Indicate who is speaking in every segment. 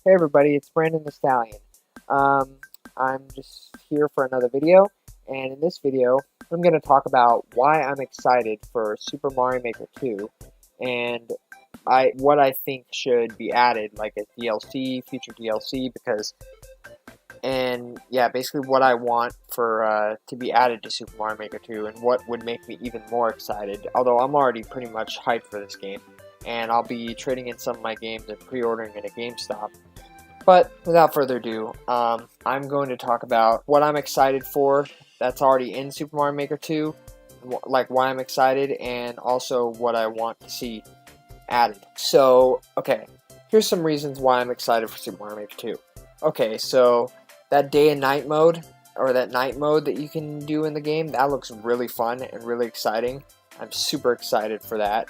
Speaker 1: Hey everybody, it's Brandon the Stallion. Um, I'm just here for another video, and in this video, I'm going to talk about why I'm excited for Super Mario Maker 2, and what I think should be added, like a DLC, future DLC, and yeah, basically what I want for to be added to Super Mario Maker 2, and what would make me even more excited. Although I'm already pretty much hyped for this game, and I'll be trading in some of my games and pre-ordering at a GameStop. But without further ado, I'm going to talk about what I'm excited for that's already in Super Mario Maker 2, like why I'm excited, and also what I want to see added. So, okay, here's some reasons why I'm excited for Super Mario Maker 2. Okay, so that day and night mode, or that night mode that you can do in the game, that looks really fun and really exciting. I'm super excited for that.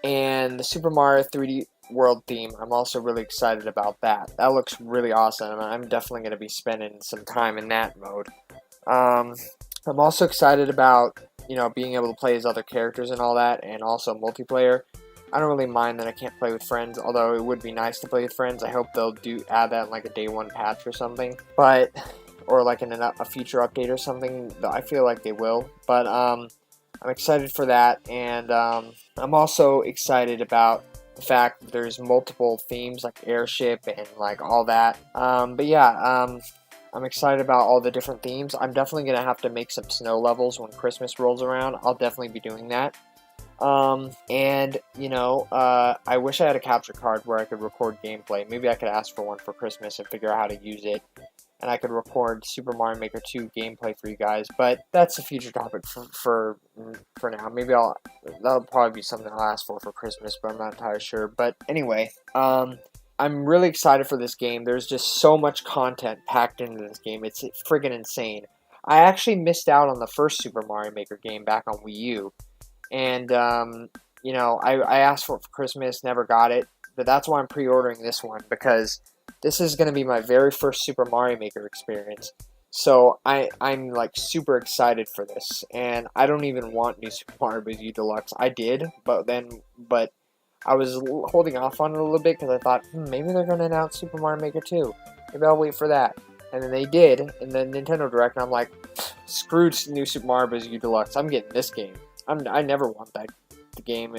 Speaker 1: And the Super Mario 3D World theme, I'm also really excited about that. That looks really awesome. I'm definitely going to be spending some time in that mode. I'm also excited about, being able to play as other characters and all that, and also multiplayer. I don't really mind that I can't play with friends, although it would be nice to play with friends. I hope they'll add that in like a day one patch or something, or like in a future update or something. I feel like they will, but I'm excited for that, and I'm also excited about the fact that there's multiple themes like airship and like all that. But yeah, I'm excited about all the different themes. I'm definitely gonna have to make some snow levels when Christmas rolls around. I'll definitely be doing that. I wish I had a capture card where I could record gameplay. Maybe I could ask for one for Christmas and figure out how to use it, and I could record Super Mario Maker 2 gameplay for you guys, but that's a future topic for now. Maybe that'll probably be something I'll ask for Christmas, but I'm not entirely sure. But anyway, I'm really excited for this game. There's just so much content packed into this game. It's friggin' insane. I actually missed out on the first Super Mario Maker game back on Wii U, and I asked for it for Christmas, never got it, but that's why I'm pre-ordering this one, because this is going to be my very first Super Mario Maker experience. So I'm like super excited for this, and I don't even want New Super Mario Bros. U Deluxe. I did, but I was holding off on it a little bit because I thought, maybe they're going to announce Super Mario Maker 2. Maybe I'll wait for that. And then they did, in the Nintendo Direct, and I'm like, screw New Super Mario Bros. U Deluxe. I'm getting this game. I never want the game.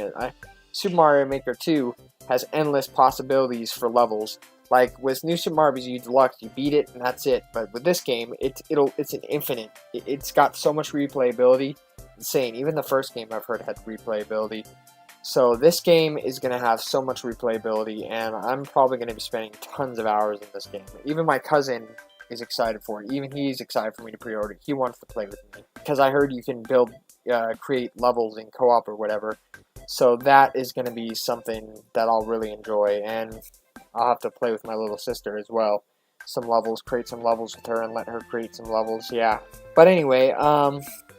Speaker 1: Super Mario Maker 2 has endless possibilities for levels. Like with New Super Mario Bros. U Deluxe, you beat it and that's it. But with this game, it's an infinite. It's got so much replayability, insane. Even the first game I've heard had replayability. So this game is going to have so much replayability, and I'm probably going to be spending tons of hours in this game. Even my cousin is excited for it. Even he's excited for me to pre-order it. He wants to play with me because I heard you can create levels in co-op or whatever. So that is going to be something that I'll really enjoy, and I'll have to play with my little sister as well. Create some levels with her and let her create some levels, yeah. But anyway,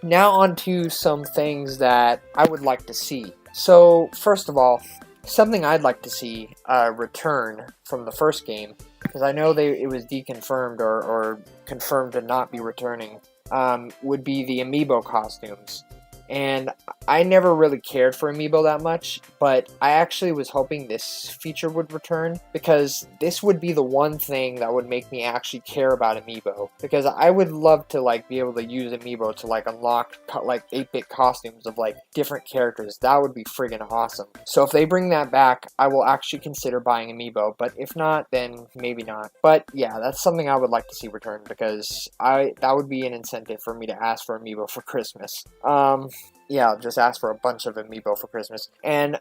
Speaker 1: now on to some things that I would like to see. So, first of all, something I'd like to see return from the first game, because I know it was deconfirmed or confirmed to not be returning, would be the amiibo costumes. And I never really cared for amiibo that much, but I actually was hoping this feature would return, because this would be the one thing that would make me actually care about amiibo, because I would love to be able to use amiibo to unlock 8-bit costumes of different characters. That would be friggin' awesome. So if they bring that back, I will actually consider buying amiibo, but if not, then maybe not. But yeah, that's something I would like to see return, because that would be an incentive for me to ask for amiibo for Christmas. Yeah, I'll just ask for a bunch of amiibo for Christmas. And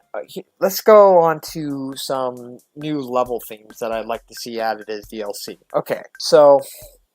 Speaker 1: let's go on to some new level themes that I'd like to see added as DLC. Okay, so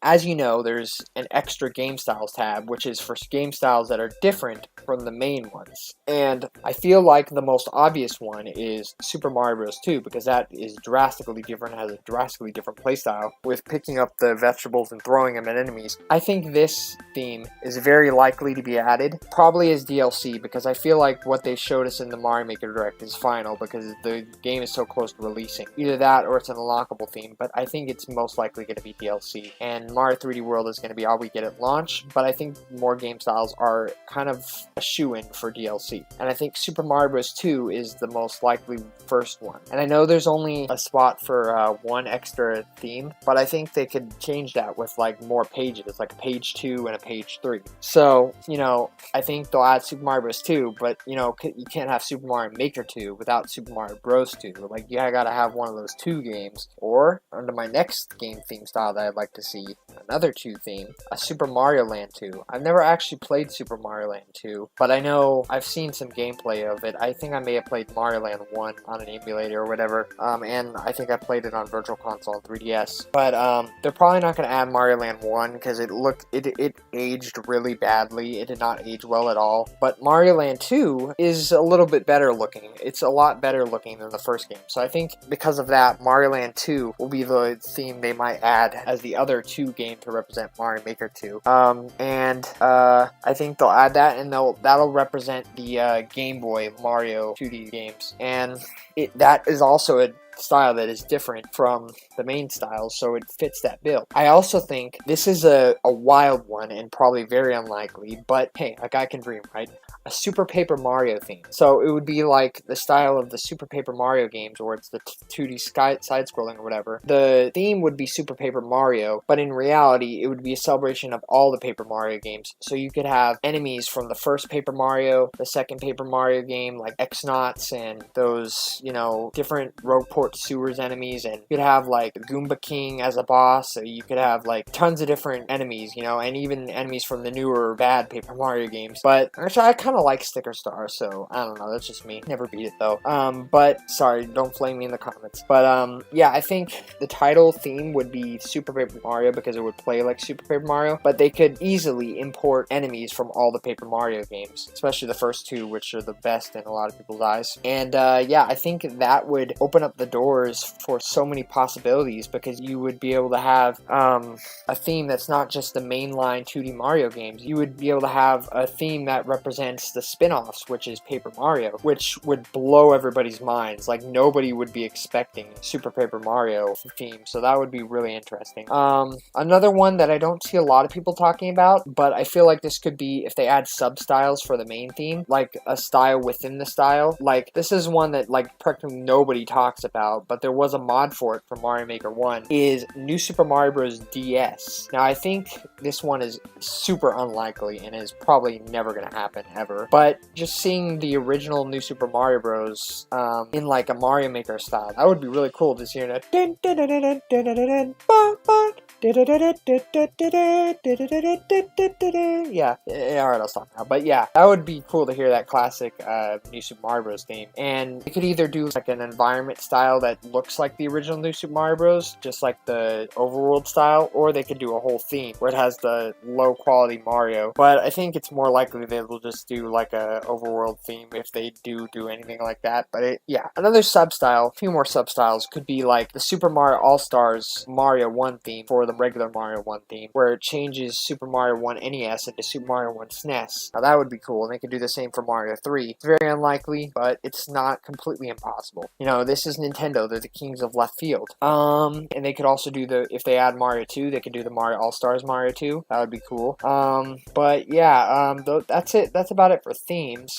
Speaker 1: as you know, there's an extra game styles tab, which is for game styles that are different from the main ones. And I feel like the most obvious one is Super Mario Bros. 2, because that is drastically different, has a drastically different playstyle with picking up the vegetables and throwing them at enemies. I think this theme is very likely to be added, probably as DLC, because I feel like what they showed us in the Mario Maker Direct is final, because the game is so close to releasing. Either that or it's an unlockable theme, but I think it's most likely going to be DLC. And and Mario 3D World is going to be all we get at launch, but I think more game styles are kind of a shoo-in for DLC. And I think Super Mario Bros. 2 is the most likely first one. And I know there's only a spot for one extra theme, but I think they could change that with like more pages, like a page 2 and a page 3. So, you know, I think they'll add Super Mario Bros. 2, but, you know, you can't have Super Mario Maker 2 without Super Mario Bros. 2. Like, you gotta have one of those two games. Or, under my next game theme style that I'd like to see, another 2 theme, a Super Mario Land 2. I've never actually played Super Mario Land 2, but I know I've seen some gameplay of it. I think I may have played Mario Land 1 on an emulator or whatever, and I think I played it on Virtual Console and 3DS. But they're probably not going to add Mario Land 1 because it aged really badly. It did not age well at all. But Mario Land 2 is a little bit better looking. It's a lot better looking than the first game. So I think because of that, Mario Land 2 will be the theme they might add as the other 2 game to represent Mario Maker 2. I think they'll add that, and that'll represent the Game Boy Mario 2D games. And that is also a style that is different from the main style, so it fits that bill. I also think this is a wild one and probably very unlikely, but hey, a guy can dream, right? A Super Paper Mario theme. So it would be like the style of the Super Paper Mario games, where it's the 2D side-scrolling or whatever. The theme would be Super Paper Mario, but in reality, it would be a celebration of all the Paper Mario games. So you could have enemies from the first Paper Mario, the second Paper Mario game, like X-Nauts and those, you know, different Rogueport Sewers enemies, and you could have like Goomba King as a boss, so you could have like tons of different enemies, you know, and even enemies from the newer bad Paper Mario games. But actually, I kind of like Sticker Star, so I don't know, that's just me. Never beat it though. But sorry, don't flame me in the comments. But yeah, I think the title theme would be Super Paper Mario because it would play like Super Paper Mario, but they could easily import enemies from all the Paper Mario games, especially the first 2, which are the best in a lot of people's eyes. And yeah, I think that would open up the doors for so many possibilities, because you would be able to have a theme that's not just the mainline 2D Mario games. You would be able to have a theme that represents the spin-offs, which is Paper Mario, which would blow everybody's minds. Like, nobody would be expecting Super Paper Mario theme, so that would be really interesting. Another one that I don't see a lot of people talking about, but I feel like this could be if they add sub-styles for the main theme, like a style within the style. Like, this is one that like practically nobody talks about, but there was a mod for it for Mario Maker 1, is New Super Mario Bros. DS. Now, I think this one is super unlikely and is probably never going to happen ever, but just seeing the original New Super Mario Bros. In like a Mario Maker style, that would be really cool to see it. Yeah, alright, I'll stop now. But yeah, that would be cool to hear that classic New Super Mario Bros. Theme. And you could either do like an environment style that looks like the original New Super Mario Bros., just like the overworld style, or they could do a whole theme where it has the low quality Mario. But I think it's more likely they will just do like a overworld theme if they do anything like that. But yeah, another sub-style, a few more sub-styles could be like the Super Mario All-Stars Mario 1 theme for the regular Mario 1 theme, where it changes Super Mario 1 NES into Super Mario 1 SNES. Now that would be cool, and they could do the same for Mario 3. It's very unlikely, but it's not completely impossible. You know, this is Nintendo, they're the kings of left field. And they could also do if they add Mario 2, they could do the Mario All-Stars Mario 2. That would be cool. But yeah, that's it. That's about it for themes.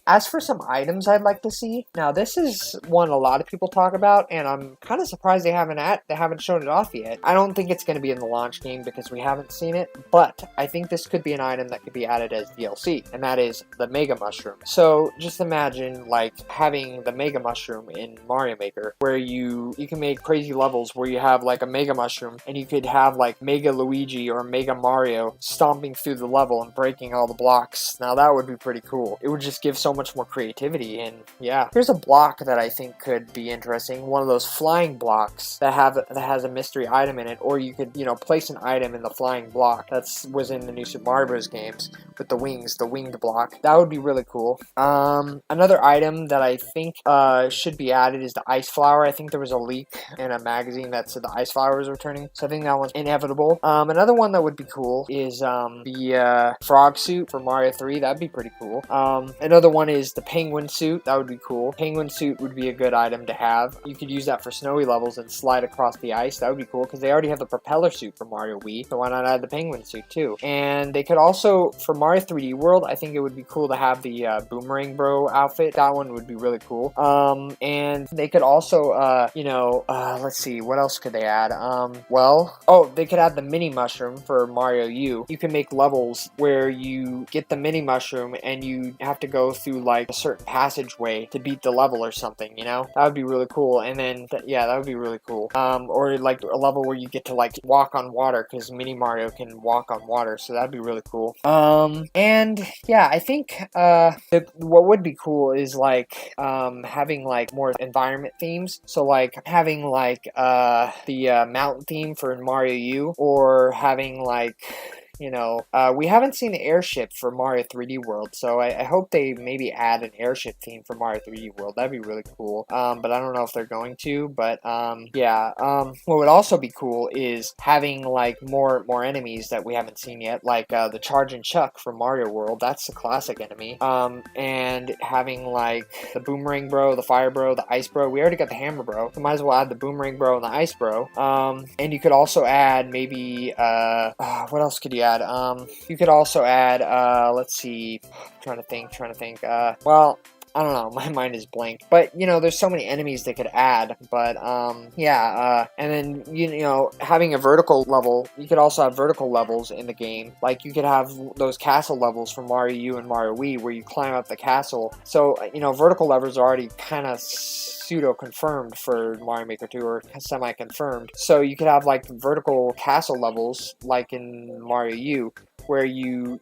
Speaker 1: As for some items I'd like to see, now this is one a lot of people talk about, and I'm kind of surprised they haven't shown it off yet. I don't think it's going to be in the launch game because we haven't seen it, but I think this could be an item that could be added as DLC, and that is the Mega Mushroom. So just imagine like having the Mega Mushroom in Mario Maker, where you can make crazy levels where you have like a Mega Mushroom, and you could have like Mega Luigi or Mega Mario stomping through the level and breaking all the blocks. Now that would be pretty cool. It would just give so much more creativity. And yeah, here's a block that I think could be interesting. One of those flying blocks that has a mystery item in it, or you could, you know, place an item in the flying block. Was in the new Super Mario Bros. Games with the wings, the winged block. That would be really cool. Another item that I think should be added is the Ice Flower. I think there was a leak in a magazine that said the Ice Flower is returning, so I think that one's inevitable. Another one that would be cool is the frog suit for Mario 3. That'd be pretty cool. Another one is the penguin suit. That would be cool. Penguin suit would be a good item to have. You could use that for snowy levels and slide across the ice. That would be cool because they already have the propeller suit for Mario Wii, so why not add the penguin suit too? And they could also, for Mario 3D World, I think it would be cool to have the Boomerang Bro outfit. That one would be really cool. And they could also, let's see, what else could they add? They could add the mini mushroom for Mario U. You can make levels where you get the mini mushroom and you have to go through like a certain passageway to beat the level or something, you know? That would be really cool. And then, that would be really cool. Or like a level where you get to like walk on water, because Mini Mario can walk on water, so that'd be really cool. And yeah, I think what would be cool is like having like more environment themes. So like having like the mountain theme for Mario U, or having like, we haven't seen the airship for Mario 3D World, so I hope they maybe add an airship theme for Mario 3D World. That'd be really cool. But I don't know if they're going to. But what would also be cool is having like more enemies that we haven't seen yet, like the Charging Chuck from Mario World. That's the classic enemy. And having like the Boomerang Bro, the Fire Bro, the Ice Bro. We already got the Hammer Bro. We might as well add the Boomerang Bro and the Ice Bro. And you could also add maybe what else could you add? You could also add, let's see, trying to think, I don't know, my mind is blank. But, there's so many enemies they could add. But, and then, having a vertical level, you could also have vertical levels in the game. Like, you could have those castle levels from Mario U and Mario Wii where you climb up the castle. So, vertical levels are already kind of pseudo-confirmed for Mario Maker 2, or semi-confirmed. So, you could have, like, vertical castle levels, like in Mario U, where you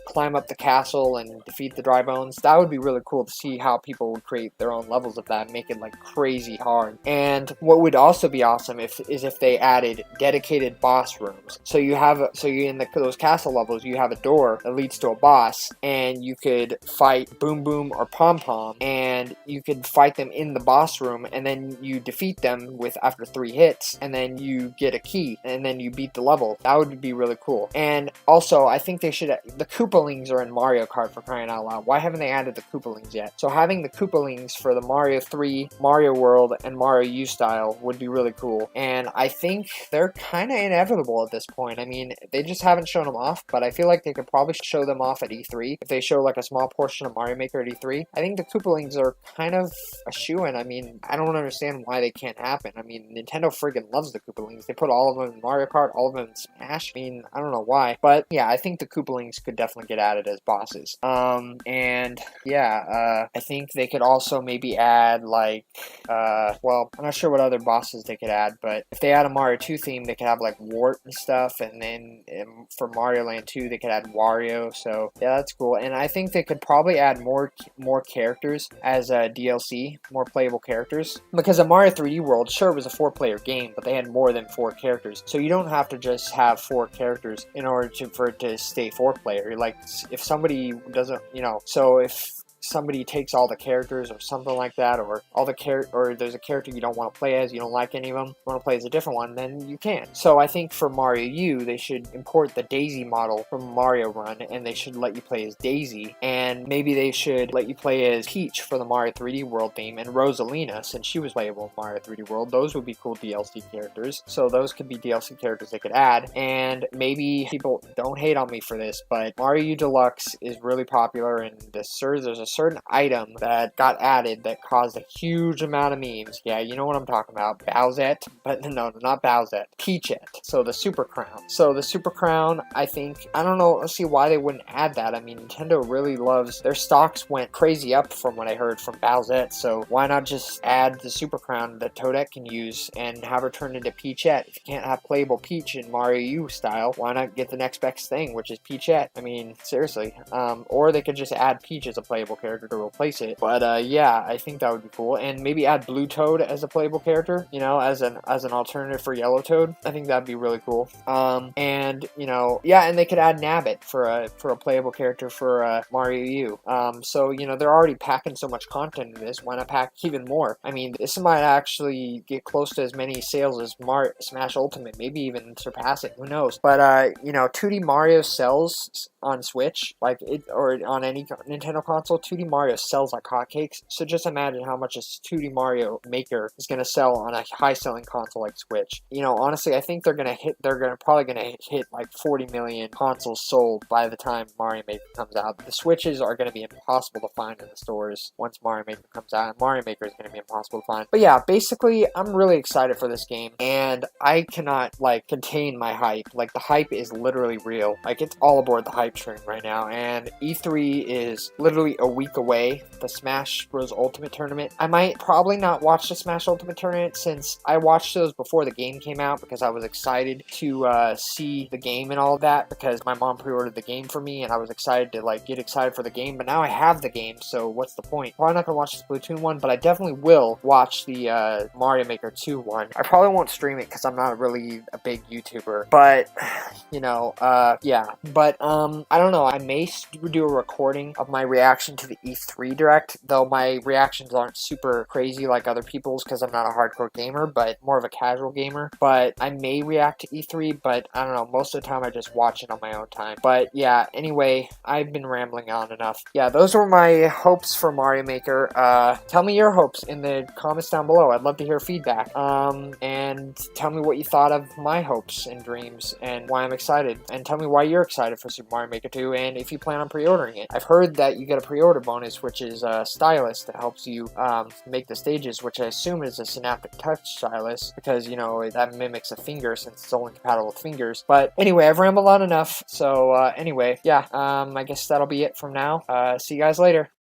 Speaker 1: climb up the castle and defeat the dry bones. That would be really cool to see how people would create their own levels of that, make it like crazy hard. And what would also be awesome is if they added dedicated boss rooms. So you in those castle levels, you have a door that leads to a boss, and you could fight Boom Boom or Pom Pom, and you could fight them in the boss room, and then you defeat them after 3 hits, and then you get a key, and then you beat the level. That would be really cool. And also, I think the Koopalings are in Mario Kart, for crying out loud. Why haven't they added the Koopalings yet? So having the Koopalings for the Mario 3, Mario World, and Mario U style would be really cool. And I think they're kind of inevitable at this point. I mean, they just haven't shown them off, but I feel like they could probably show them off at E3. If they show like a small portion of Mario Maker at E3, I think the Koopalings are kind of a shoo-in. I mean, I don't understand why they can't happen. I mean, Nintendo friggin' loves the Koopalings. They put all of them in Mario Kart, all of them in Smash. I mean, I don't know why, but yeah, I think the Koopalings could definitely get added as bosses. I think they could also maybe add like, I'm not sure what other bosses they could add, but if they add a Mario 2 theme, they could have like Wart and stuff, and then for Mario Land 2, they could add Wario. So yeah, that's cool. And I think they could probably add more characters as a DLC, more playable characters, because a Mario 3D World, sure, was a 4-player game, but they had more than 4 characters, so you don't have to just have 4 characters in order for it to stay 4-player. Like, if somebody doesn't, so if somebody takes all the characters or something like that, or or there's a character you don't want to play as, you don't like any of them, you want to play as a different one, then you can. So I think for Mario U, they should import the Daisy model from Mario Run, and they should let you play as Daisy, and maybe they should let you play as Peach for the Mario 3D World theme, and Rosalina, since she was playable in Mario 3D World. Those would be cool DLC characters. So those could be DLC characters they could add. And maybe people don't hate on me for this, but Mario U Deluxe is really popular, and there's a certain item that got added that caused a huge amount of memes. Yeah, you know what I'm talking about. Bowsette, but no, not Bowsette. Peachette. So the Super Crown. So the Super Crown, I don't know, let's see why they wouldn't add that. I mean, Nintendo really loves, their stocks went crazy up from what I heard from Bowsette, so why not just add the Super Crown that Toadette can use and have her turn into Peachette? If you can't have playable Peach in Mario U style, why not get the next best thing, which is Peachette? I mean, seriously. Or they could just add Peach as a playable character to replace it. But yeah, I think that would be cool. And maybe add Blue Toad as a playable character, as an alternative for Yellow Toad. I think that'd be really cool. And they could add Nabbit for a playable character for Mario U. So they're already packing so much content into this. Why not pack even more? I mean, this might actually get close to as many sales as Smash Ultimate, maybe even surpass it. Who knows? But 2D Mario sells on Switch, or on any Nintendo console, 2D Mario sells like hotcakes. So just imagine how much a 2D Mario Maker is going to sell on a high-selling console like Switch. Honestly, I think they're probably gonna hit like 40 million consoles sold by the time Mario Maker comes out. The Switches are going to be impossible to find in the stores once Mario Maker comes out. Mario Maker is going to be impossible to find. But yeah, basically, I'm really excited for this game, and I cannot contain my hype. The hype is literally real. It's all aboard the hype train right now, and E3 is literally a week away. The Smash Bros. Ultimate Tournament. I might probably not watch the Smash Ultimate Tournament since I watched those before the game came out because I was excited to see the game and all of that because my mom pre-ordered the game for me and I was excited to get excited for the game, but now I have the game, so what's the point? Probably not gonna watch the Splatoon one, but I definitely will watch the Mario Maker 2 one. I probably won't stream it because I'm not really a big YouTuber, but yeah. But I don't know. I may do a recording of my reaction to the E3 Direct, though my reactions aren't super crazy like other people's because I'm not a hardcore gamer, but more of a casual gamer. But I may react to E3, but I don't know. Most of the time I just watch it on my own time. But yeah, anyway, I've been rambling on enough. Yeah, those were my hopes for Mario Maker. Tell me your hopes in the comments down below. I'd love to hear feedback. And tell me what you thought of my hopes and dreams and why I'm excited. And tell me why you're excited for Super Mario Maker 2 and if you plan on pre-ordering it. I've heard that you get a pre-order bonus, which is a stylus that helps you make the stages, which I assume is a Synaptic Touch stylus because, that mimics a finger since it's only compatible with fingers. But anyway, I've rambled on enough. So anyway, yeah, I guess that'll be it from now. See you guys later.